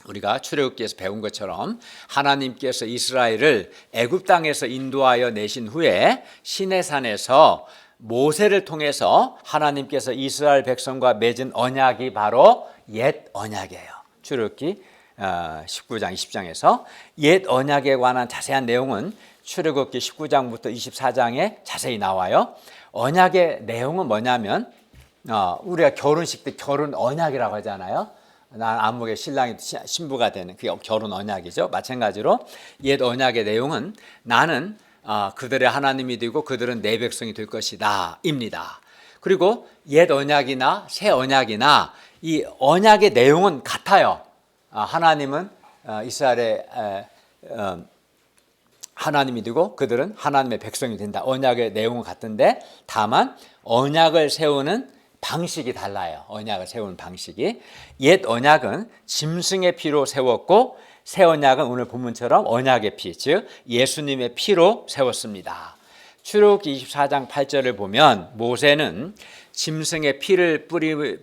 우리가 출애굽기에서 배운 것처럼 하나님께서 이스라엘을 애굽 땅에서 인도하여 내신 후에 시내산에서 모세를 통해서 하나님께서 이스라엘 백성과 맺은 언약이 바로 옛 언약이에요. 출애굽기 19장 20장에서 옛 언약에 관한 자세한 내용은 출애굽기 19장부터 24장에 자세히 나와요. 언약의 내용은 뭐냐면 우리가 결혼식 때 결혼 언약이라고 하잖아요. 난 안목의 신랑이 신부가 되는 그게 결혼 언약이죠. 마찬가지로 옛 언약의 내용은 나는 그들의 하나님이 되고 그들은 내 백성이 될 것이다 입니다. 그리고 옛 언약이나 새 언약이나 이 언약의 내용은 같아요. 하나님은 이스라엘의 하나님이 되고 그들은 하나님의 백성이 된다. 언약의 내용은 같은데 다만 언약을 세우는 방식이 달라요. 언약을 세우는 방식이. 옛 언약은 짐승의 피로 세웠고 새 언약은 오늘 본문처럼 언약의 피, 즉 예수님의 피로 세웠습니다. 출애굽기 24장 8절을 보면 모세는 짐승의 피를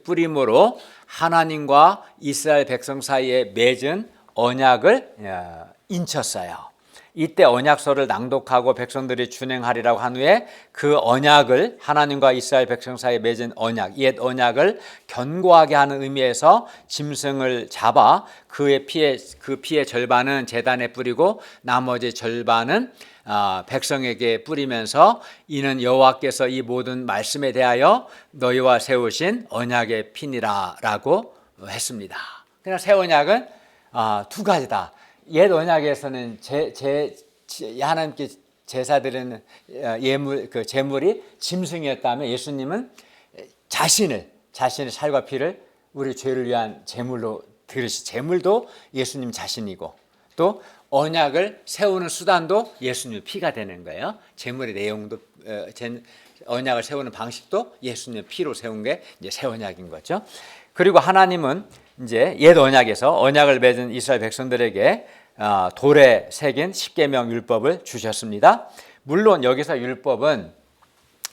뿌림으로 하나님과 이스라엘 백성 사이에 맺은 언약을 인쳤어요. 이때 언약서를 낭독하고 백성들이 준행하리라고 한 후에 그 언약을 하나님과 이스라엘 백성 사이에 맺은 언약, 옛 언약을 견고하게 하는 의미에서 짐승을 잡아 그 피의 절반은 제단에 뿌리고 나머지 절반은 백성에게 뿌리면서 이는 여호와께서 이 모든 말씀에 대하여 너희와 세우신 언약의 피니라라고 했습니다. 그냥 새 언약은 두 가지다. 옛 언약에서는 하나님께 제사 드리는 예물, 그 제물이 짐승이었다면 예수님은 자신의 살과 피를 우리 죄를 위한 제물로 드리시, 제물도 예수님 자신이고 또 언약을 세우는 수단도 예수님의 피가 되는 거예요. 제물의 내용도 언약을 세우는 방식도 예수님의 피로 세운 게 이제 새 언약인 거죠. 그리고 하나님은 이제 옛 언약에서 언약을 맺은 이스라엘 백성들에게 돌에 새긴 십계명 율법을 주셨습니다. 물론 여기서 율법은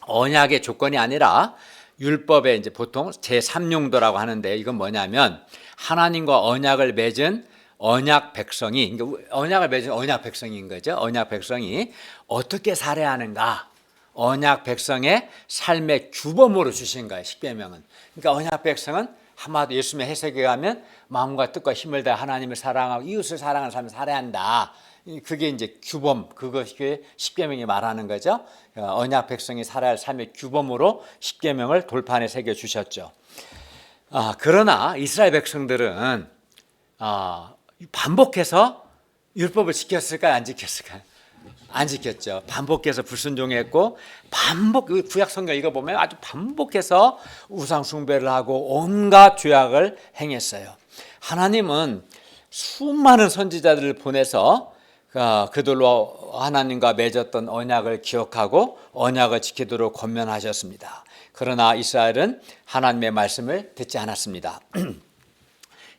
언약의 조건이 아니라 율법의 이제 보통 제3용도라고 하는데 이건 뭐냐면 하나님과 언약을 맺은 언약 백성이, 그러니까 언약을 맺은 언약 백성인 거죠. 언약 백성이 어떻게 살아야 하는가, 언약 백성의 삶의 규범으로 주신 거예요. 십계명은. 그러니까 언약 백성은 한마디로 예수님의 해석에 가면 마음과 뜻과 힘을 다해 하나님을 사랑하고 이웃을 사랑하는 삶을 살아야 한다. 그게 이제 규범, 그것이 십계명이 말하는 거죠. 언약 백성이 살아야 할 삶의 규범으로 십계명을 돌판에 새겨 주셨죠. 그러나 이스라엘 백성들은 반복해서 율법을 지켰을까요? 안 지켰을까요? 안 지켰죠. 반복해서 불순종했고, 구약 성경 읽어보면 아주 반복해서 우상 숭배를 하고 온갖 죄악을 행했어요. 하나님은 수많은 선지자들을 보내서 그들로 하나님과 맺었던 언약을 기억하고 언약을 지키도록 권면하셨습니다. 그러나 이스라엘은 하나님의 말씀을 듣지 않았습니다.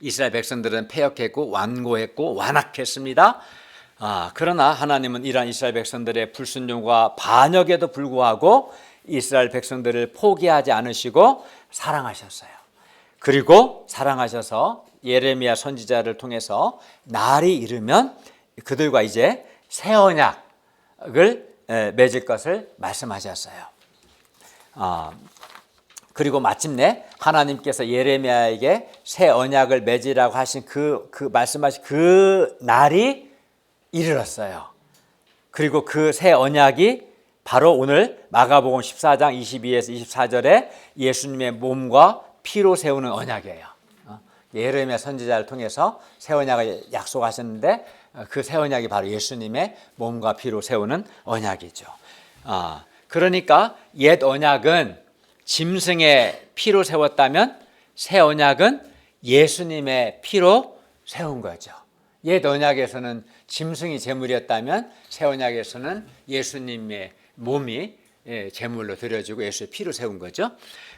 이스라엘 백성들은 패역했고 완고했고 완악했습니다. 그러나 하나님은 이러한 이스라엘 백성들의 불순종과 반역에도 불구하고 이스라엘 백성들을 포기하지 않으시고 사랑하셨어요. 그리고 사랑하셔서 예레미야 선지자를 통해서 날이 이르면 그들과 이제 새 언약을 맺을 것을 말씀하셨어요. 그리고 마침내 하나님께서 예레미야에게 새 언약을 맺으라고 하신 말씀하신 그 날이 이르렀어요. 그리고 그 새 언약이 바로 오늘 마가복음 14장 22에서 24절에 예수님의 몸과 피로 세우는 언약이에요. 예레미야 선지자를 통해서 새 언약을 약속하셨는데 그 새 언약이 바로 예수님의 몸과 피로 세우는 언약이죠. 그러니까 옛 언약은 짐승의 피로 세웠다면 새 언약은 예수님의 피로 세운 거죠. 옛 언약에서는 짐승이 제물이었다면 새 언약에서는 예수님의 몸이 제물로 드려지고 예수의 피로 세운 거죠.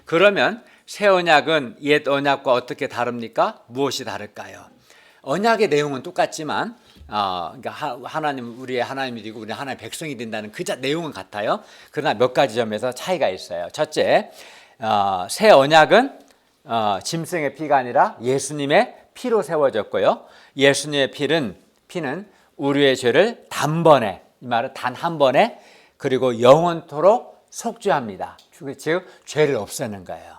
그러면 새 언약은 옛 언약과 어떻게 다릅니까? 무엇이 다를까요? 언약의 내용은 똑같지만 그러니까 하나님, 우리의 하나님이 되고 우리 하나님의 백성이 된다는 그 내용은 같아요. 그러나 몇 가지 점에서 차이가 있어요. 첫째, 새 언약은 짐승의 피가 아니라 예수님의 피로 세워졌고요. 예수님의 피는 우리의 죄를 단번에, 이 말은 단 한 번에 그리고 영원토록 속죄합니다. 즉 죄를 없애는 거예요.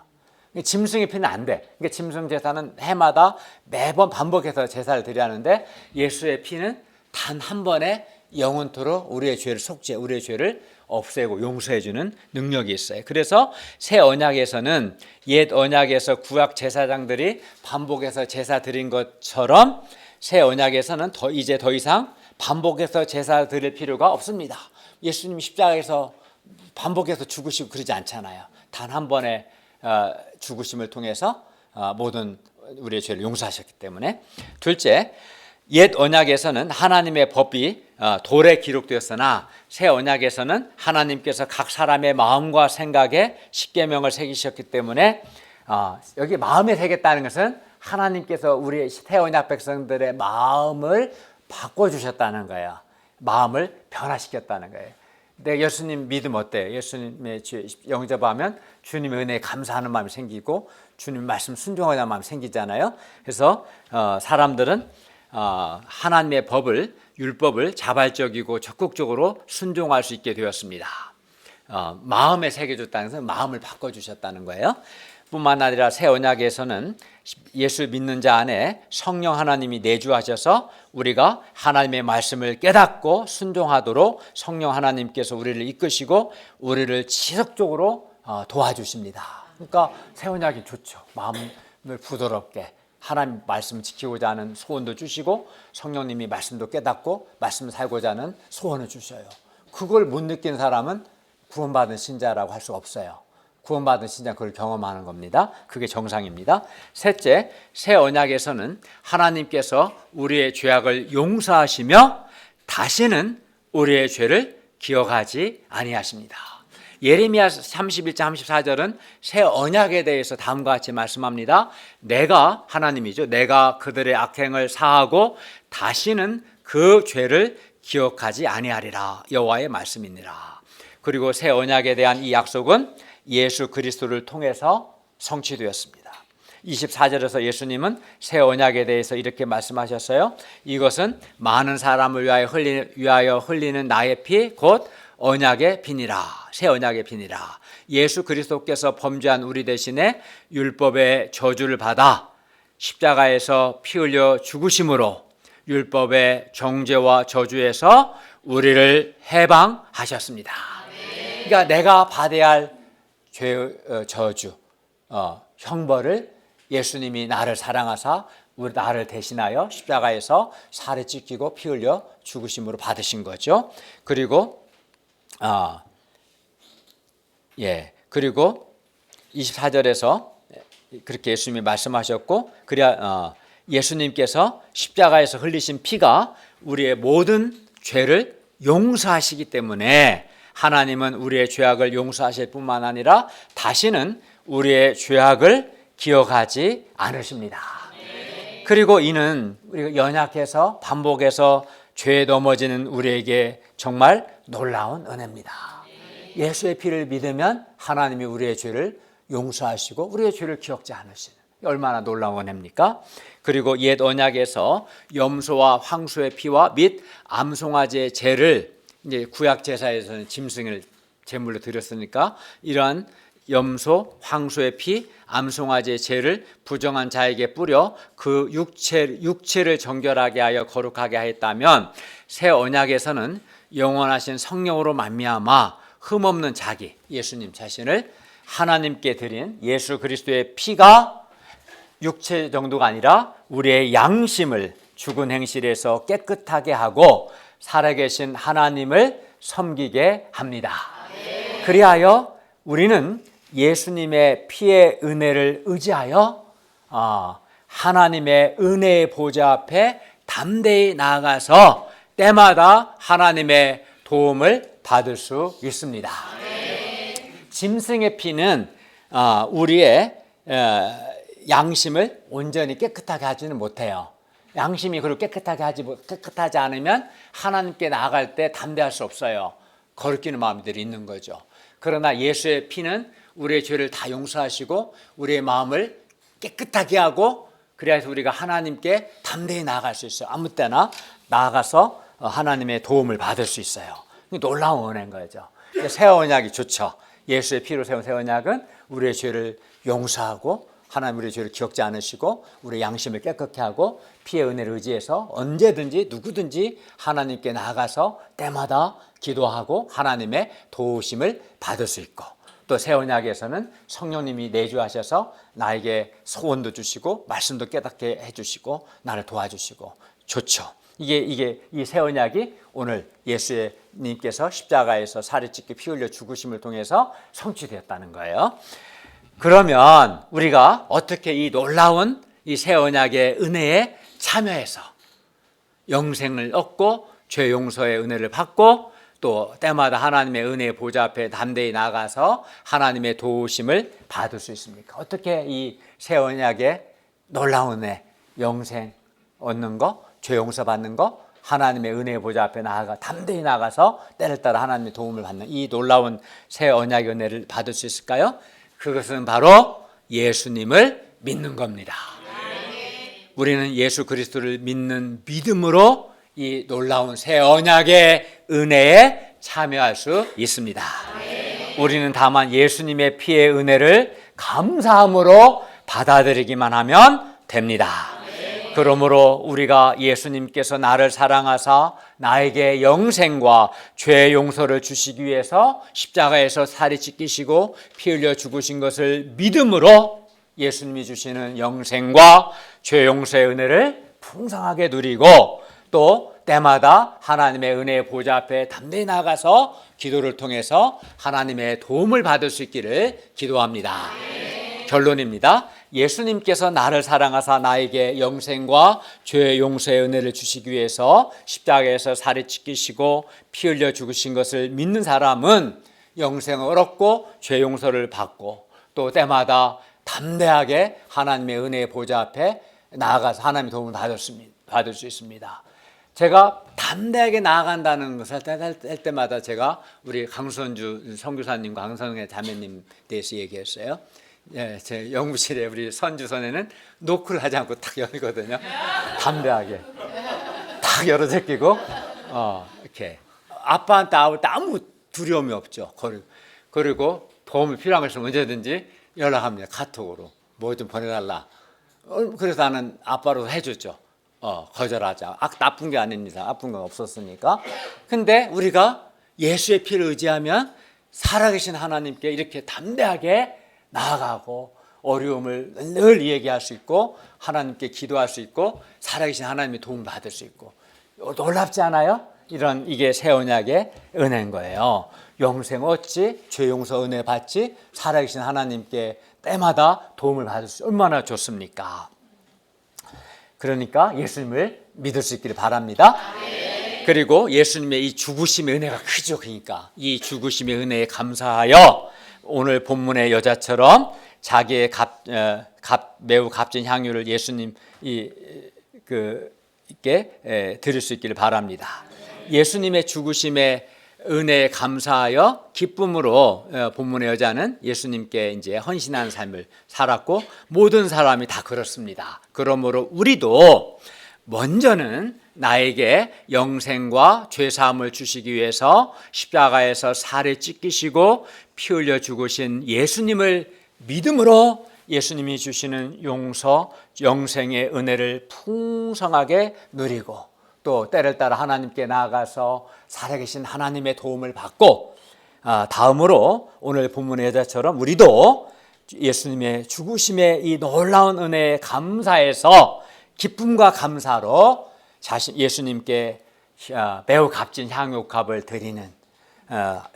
짐승의 피는 안 돼. 그러니까 짐승 제사는 해마다 매번 반복해서 제사를 드려야 하는데 예수의 피는 단 한 번에 영원토록 우리의 죄를 우리의 죄를 없애고 용서해주는 능력이 있어요. 그래서 새 언약에서는 옛 언약에서 구약 제사장들이 반복해서 제사 드린 것처럼 새 언약에서는 이제 더 이상 반복해서 제사 드릴 필요가 없습니다. 예수님이 십자가에서 반복해서 죽으시고 그러지 않잖아요. 단 한 번의 죽으심을 통해서 모든 우리의 죄를 용서하셨기 때문에. 둘째, 옛 언약에서는 하나님의 법이 돌에 기록되었으나 새 언약에서는 하나님께서 각 사람의 마음과 생각에 십계명을 새기셨기 때문에 여기 마음에 새겼다는 것은 하나님께서 우리 새 언약 백성들의 마음을 바꿔주셨다는 거예요. 마음을 변화시켰다는 거예요. 근데 예수님 믿음 어때요? 예수님의 영접하면 주님의 은혜에 감사하는 마음이 생기고 주님 말씀 순종하는 마음이 생기잖아요. 그래서 사람들은 하나님의 율법을 자발적이고 적극적으로 순종할 수 있게 되었습니다. 마음에 새겨줬다는 것은 마음을 바꿔주셨다는 거예요. 뿐만 아니라 새 언약에서는 예수 믿는 자 안에 성령 하나님이 내주하셔서 우리가 하나님의 말씀을 깨닫고 순종하도록 성령 하나님께서 우리를 이끄시고 우리를 지속적으로 도와주십니다. 그러니까 새 언약이 좋죠. 마음을 부드럽게 하나님 말씀 지키고자 하는 소원도 주시고 성령님이 말씀도 깨닫고 말씀을 살고자 하는 소원을 주셔요. 그걸 못 느낀 사람은 구원받은 신자라고 할 수 없어요. 구원받은 신자는 그걸 경험하는 겁니다. 그게 정상입니다. 셋째, 새 언약에서는 하나님께서 우리의 죄악을 용서하시며 다시는 우리의 죄를 기억하지 아니하십니다. 예레미야 31장 34절은 새 언약에 대해서 다음과 같이 말씀합니다. 내가, 하나님이죠, 내가 그들의 악행을 사하고 다시는 그 죄를 기억하지 아니하리라. 여호와의 말씀이니라. 그리고 새 언약에 대한 이 약속은 예수 그리스도를 통해서 성취되었습니다. 24절에서 예수님은 새 언약에 대해서 이렇게 말씀하셨어요. 이것은 많은 사람을 위하여 흘리는 나의 피 곧 언약의 피니라. 새 언약의 피니라. 예수 그리스도께서 범죄한 우리 대신에 율법의 저주를 받아 십자가에서 피 흘려 죽으심으로 율법의 정죄와 저주에서 우리를 해방하셨습니다. 그러니까 내가 받아야 할 저주, 형벌을 예수님이 나를 사랑하사 나를 대신하여 십자가에서 살에 찢기고 피 흘려 죽으심으로 받으신 거죠. 그리고 그리고 24절에서 그렇게 예수님이 말씀하셨고, 그래야 예수님께서 십자가에서 흘리신 피가 우리의 모든 죄를 용서하시기 때문에 하나님은 우리의 죄악을 용서하실 뿐만 아니라 다시는 우리의 죄악을 기억하지 않으십니다. 그리고 이는 우리가 연약해서 반복해서 죄에 넘어지는 우리에게 정말 놀라운 은혜입니다. 예수의 피를 믿으면 하나님이 우리의 죄를 용서하시고 우리의 죄를 기억지 않으시는, 얼마나 놀라운 은혜입니까? 그리고 옛 언약에서 염소와 황소의 피와 및 암송아지의 제를, 이제 구약 제사에서는 짐승을 제물로 드렸으니까 이러한 염소, 황소의 피, 암송아지의 제를 부정한 자에게 뿌려 그 육체를 정결하게 하여 거룩하게 하였다면, 새 언약에서는 영원하신 성령으로 말미암아 흠없는 자기, 예수님 자신을 하나님께 드린 예수 그리스도의 피가 육체 정도가 아니라 우리의 양심을 죽은 행실에서 깨끗하게 하고 살아계신 하나님을 섬기게 합니다. 그리하여 우리는 예수님의 피의 은혜를 의지하여 하나님의 은혜의 보좌 앞에 담대히 나아가서 때마다 하나님의 도움을 받을 수 있습니다. 짐승의 피는 우리의 양심을 온전히 깨끗하게 하지는 못해요. 양심이 그렇게 깨끗하지 않으면 하나님께 나아갈 때 담대할 수 없어요. 거리끼는 마음들이 있는 거죠. 그러나 예수의 피는 우리의 죄를 다 용서하시고 우리의 마음을 깨끗하게 하고, 그래서 우리가 하나님께 담대히 나아갈 수 있어요. 아무 때나 나아가서 하나님의 도움을 받을 수 있어요. 놀라운 은혜인 거죠. 새 언약이 좋죠. 예수의 피로 세운 새 언약은 우리의 죄를 용서하고 하나님 우리의 죄를 기억지 않으시고 우리의 양심을 깨끗게 하고 피의 은혜를 의지해서 언제든지 누구든지 하나님께 나아가서 때마다 기도하고 하나님의 도우심을 받을 수 있고, 또 새 언약에서는 성령님이 내주하셔서 나에게 소원도 주시고 말씀도 깨닫게 해주시고 나를 도와주시고 좋죠. 이게 이 새 언약이 오늘 예수님께서 십자가에서 살이 찢겨 피 흘려 죽으심을 통해서 성취되었다는 거예요. 그러면 우리가 어떻게 이 놀라운 이 새 언약의 은혜에 참여해서 영생을 얻고 죄 용서의 은혜를 받고 또 때마다 하나님의 은혜의 보좌 앞에 담대히 나가서 하나님의 도우심을 받을 수 있습니까? 어떻게 이 새 언약의 놀라운 은혜, 영생 얻는 거, 죄 용서 받는 거, 하나님의 은혜의 보좌 앞에 담대히 나가서 때를 따라 하나님의 도움을 받는 이 놀라운 새 언약의 은혜를 받을 수 있을까요? 그것은 바로 예수님을 믿는 겁니다. 우리는 예수 그리스도를 믿는 믿음으로 이 놀라운 새 언약의 은혜에 참여할 수 있습니다. 우리는 다만 예수님의 피의 은혜를 감사함으로 받아들이기만 하면 됩니다. 그러므로 우리가 예수님께서 나를 사랑하사 나에게 영생과 죄 용서를 주시기 위해서 십자가에서 살이 찢기시고 피 흘려 죽으신 것을 믿음으로 예수님이 주시는 영생과 죄 용서의 은혜를 풍성하게 누리고 또 때마다 하나님의 은혜의 보좌 앞에 담대히 나가서 기도를 통해서 하나님의 도움을 받을 수 있기를 기도합니다. 결론입니다. 예수님께서 나를 사랑하사 나에게 영생과 죄 용서의 은혜를 주시기 위해서 십자가에서 살이 찢기시고 피 흘려 죽으신 것을 믿는 사람은 영생을 얻고 죄 용서를 받고 또 때마다 담대하게 하나님의 은혜의 보좌 앞에 나아가서 하나님의 도움을 받을 수 있습니다. 제가 담대하게 나아간다는 것을 할 때마다 제가 우리 강선주 선교사님과 강선의 자매님 대해서 얘기했어요. 예, 제 연구실에 우리 선주선에는 노크를 하지 않고 탁 열거든요. 담대하게 탁 열어 제끼고 이렇게 아빠한테 아무 두려움이 없죠. 그리고 도움이 필요한 것은 언제든지 연락합니다. 카톡으로 뭐 좀 보내달라. 그래서 나는 아빠로 해줬죠. 거절하자. 나쁜 게 아닙니다. 나쁜 건 없었으니까. 근데 우리가 예수의 피를 의지하면 살아계신 하나님께 이렇게 담대하게 나아가고 어려움을 늘 얘기할 수 있고 하나님께 기도할 수 있고 살아계신 하나님의 도움을 받을 수 있고 놀랍지 않아요? 이게 새 언약의 은혜인 거예요. 영생 얻지, 죄 용서 은혜 받지, 살아계신 하나님께 때마다 도움을 받을 수 얼마나 좋습니까? 그러니까 예수님을 믿을 수 있기를 바랍니다. 그리고 예수님의 이 죽으심의 은혜가 크죠. 그러니까 이 죽으심의 은혜에 감사하여 오늘 본문의 여자처럼 자기의 매우 값진 향유를 예수님 께 드릴 수 있기를 바랍니다. 예수님의 죽으심의 은혜에 감사하여 기쁨으로 본문의 여자는 예수님께 이제 헌신한 삶을 살았고 모든 사람이 다 그렇습니다. 그러므로 우리도 먼저는 나에게 영생과 죄사함을 주시기 위해서 십자가에서 살을 찢기시고 피 흘려 죽으신 예수님을 믿음으로 예수님이 주시는 용서, 영생의 은혜를 풍성하게 누리고 또 때를 따라 하나님께 나아가서 살아계신 하나님의 도움을 받고 다음으로 오늘 본문의 여자처럼 우리도 예수님의 죽으심의 이 놀라운 은혜에 감사해서 기쁨과 감사로 예수님께 매우 값진 향유값을 드리는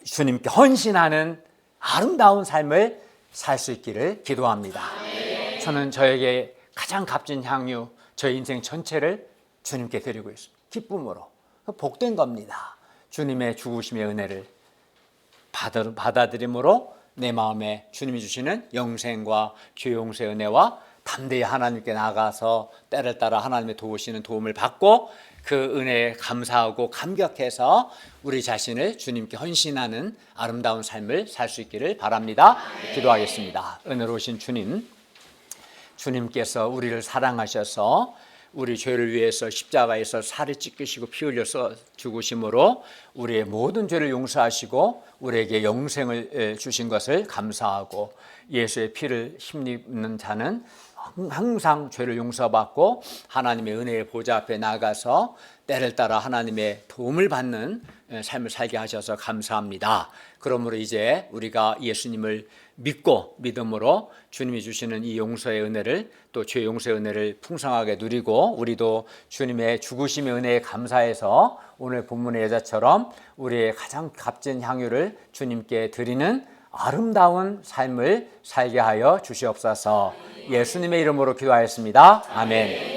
주님께 헌신하는 아름다운 삶을 살 수 있기를 기도합니다. 저는 저에게 가장 값진 향유, 저의 인생 전체를 주님께 드리고 있습니다. 기쁨으로. 복된 겁니다. 주님의 죽으심의 은혜를 받아들임으로 내 마음에 주님이 주시는 영생과 죄 용서의 은혜와 담대히 하나님께 나가서 때를 따라 하나님의 도우시는 도움을 받고 그 은혜에 감사하고 감격해서 우리 자신을 주님께 헌신하는 아름다운 삶을 살 수 있기를 바랍니다. 기도하겠습니다. 은혜로우신 주님, 주님께서 우리를 사랑하셔서 우리 죄를 위해서 십자가에서 살을 찢기시고 피 흘려서 죽으심으로 우리의 모든 죄를 용서하시고 우리에게 영생을 주신 것을 감사하고 예수의 피를 힘입는 자는 항상 죄를 용서받고 하나님의 은혜의 보좌 앞에 나가서 때를 따라 하나님의 도움을 받는 삶을 살게 하셔서 감사합니다. 그러므로 이제 우리가 예수님을 믿고 믿음으로 주님이 주시는 이 용서의 은혜를 또 죄 용서의 은혜를 풍성하게 누리고 우리도 주님의 죽으심의 은혜에 감사해서 오늘 본문의 여자처럼 우리의 가장 값진 향유를 주님께 드리는 아름다운 삶을 살게 하여 주시옵소서. 예수님의 이름으로 기도하였습니다. 아멘.